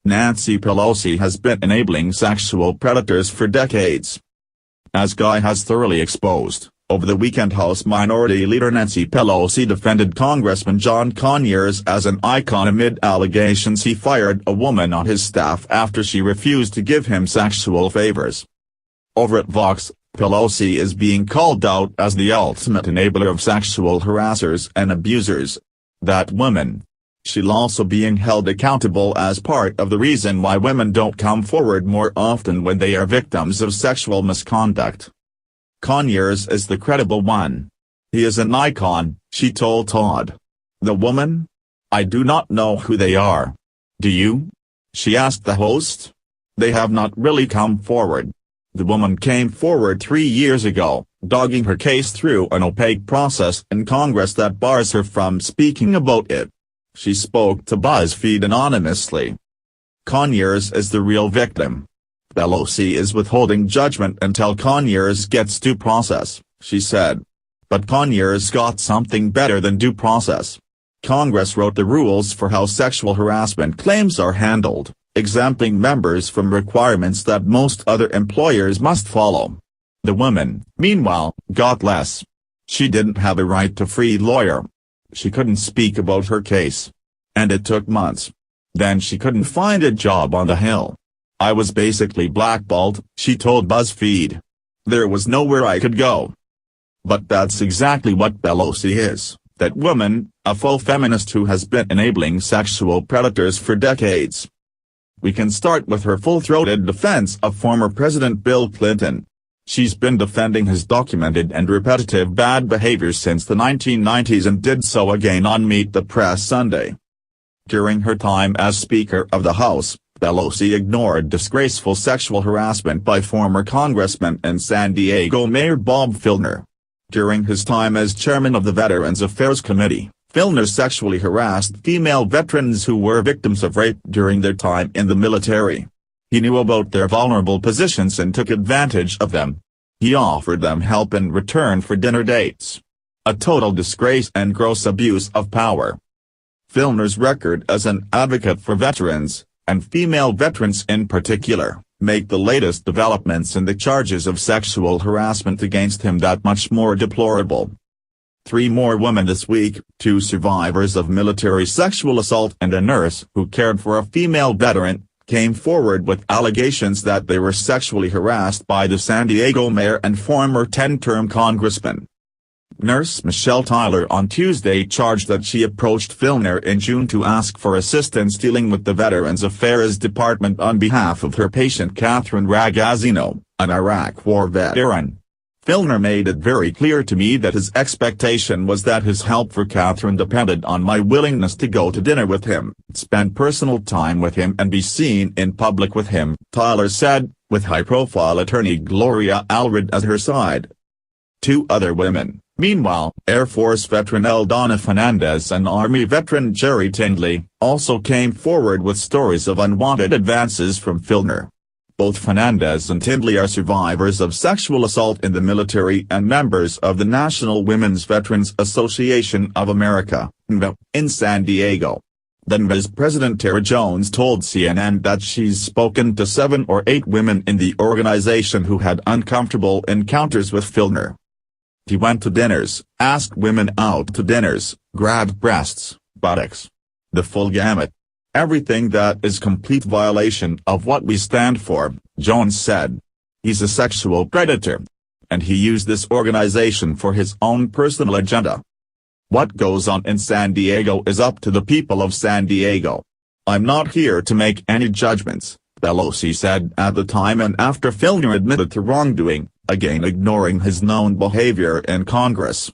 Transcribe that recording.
Nancy Pelosi has been enabling sexual predators for decades. As Guy has thoroughly exposed, over the weekend House Minority Leader Nancy Pelosi defended Congressman John Conyers as an icon amid allegations he fired a woman on his staff after she refused to give him sexual favors. Over at Vox, Pelosi is being called out as the ultimate enabler of sexual harassers and abusers. That woman. She's also being held accountable as part of the reason why women don't come forward more often when they are victims of sexual misconduct. Conyers is the credible one. He is an icon, she told Todd. The woman? I do not know who they are. Do you? She asked the host. They have not really come forward. The woman came forward 3 years ago, dogging her case through an opaque process in Congress that bars her from speaking about it. She spoke to BuzzFeed anonymously. Conyers is the real victim. Pelosi is withholding judgment until Conyers gets due process, she said. But Conyers got something better than due process. Congress wrote the rules for how sexual harassment claims are handled, exempting members from requirements that most other employers must follow. The woman, meanwhile, got less. She didn't have a right to free lawyer. She couldn't speak about her case. And it took months. Then she couldn't find a job on the Hill. I was basically blackballed, she told BuzzFeed. There was nowhere I could go. But that's exactly what Pelosi is, that woman, a faux feminist who has been enabling sexual predators for decades. We can start with her full-throated defense of former President Bill Clinton. She's been defending his documented and repetitive bad behavior since the 1990s and did so again on Meet the Press Sunday. During her time as Speaker of the House, Pelosi ignored disgraceful sexual harassment by former Congressman and San Diego Mayor Bob Filner. During his time as chairman of the Veterans Affairs Committee, Filner sexually harassed female veterans who were victims of rape during their time in the military. He knew about their vulnerable positions and took advantage of them. He offered them help in return for dinner dates. A total disgrace and gross abuse of power. Filner's record as an advocate for veterans, and female veterans in particular, make the latest developments in the charges of sexual harassment against him that much more deplorable. 3 more women this week, 2 survivors of military sexual assault and a nurse who cared for a female veteran, came forward with allegations that they were sexually harassed by the San Diego mayor and former 10-term congressman. Nurse Michelle Tyler on Tuesday charged that she approached Filner in June to ask for assistance dealing with the Veterans Affairs Department on behalf of her patient Catherine Ragazzino, an Iraq War veteran. Filner made it very clear to me that his expectation was that his help for Catherine depended on my willingness to go to dinner with him, spend personal time with him and be seen in public with him, Tyler said, with high-profile attorney Gloria Allred at her side. 2 other women, meanwhile, Air Force veteran Eldona Fernandez and Army veteran Jerry Tindley, also came forward with stories of unwanted advances from Filner. Both Fernandez and Tindley are survivors of sexual assault in the military and members of the National Women's Veterans Association of America, NVA, in San Diego. The NVA's President Tara Jones told CNN that she's spoken to 7 or 8 women in the organization who had uncomfortable encounters with Filner. He went to dinners, asked women out to dinners, grabbed breasts, buttocks. The full gamut. Everything that is complete violation of what we stand for, Jones said. He's a sexual predator. And he used this organization for his own personal agenda. What goes on in San Diego is up to the people of San Diego. I'm not here to make any judgments, Pelosi said at the time and after Filner admitted to wrongdoing, again ignoring his known behavior in Congress.